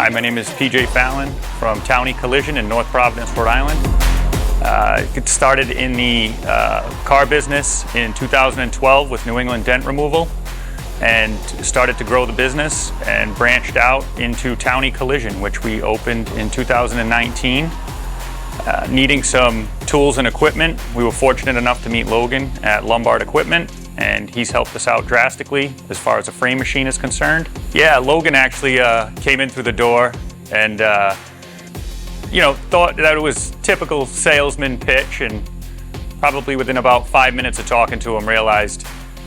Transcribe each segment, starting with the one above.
Hi, my name is PJ Fallon from Townie Collision in North Providence, Rhode Island. It started in the car business in 2012 with New England Dent Removal, and started to grow the business and branched out into Townie Collision, which we opened in 2019. Needing some tools and equipment, we were fortunate enough to meet Logan at Lombard Equipment, and he's helped us out drastically as far as a frame machine is concerned. Yeah, Logan actually came in through the door and thought that it was typical salesman pitch, and probably within about 5 minutes of talking to him realized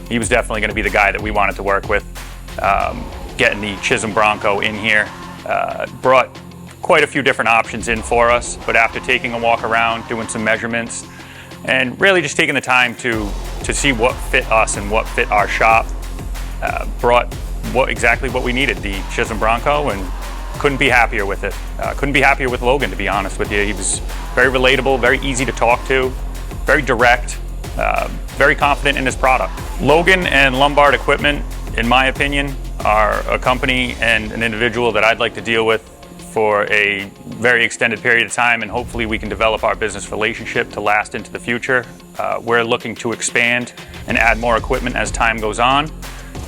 he was definitely going to be the guy that we wanted to work with. Getting the Chisholm Bronco in here brought quite a few different options in for us, but after taking a walk around, doing some measurements, and really just taking the time to see what fit us and what fit our shop, brought exactly what we needed, the Chisholm Bronco, and couldn't be happier with it. Couldn't be happier with Logan, to be honest with you. He was very relatable, very easy to talk to, very direct, very confident in his product. Logan and Lombard Equipment, in my opinion, are a company and an individual that I'd like to deal with for a very extended period of time, and hopefully we can develop our business relationship to last into the future. We're looking to expand and add more equipment as time goes on.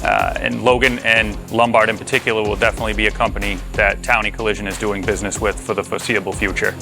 And Logan and Lombard in particular will definitely be a company that Townie Collision is doing business with for the foreseeable future.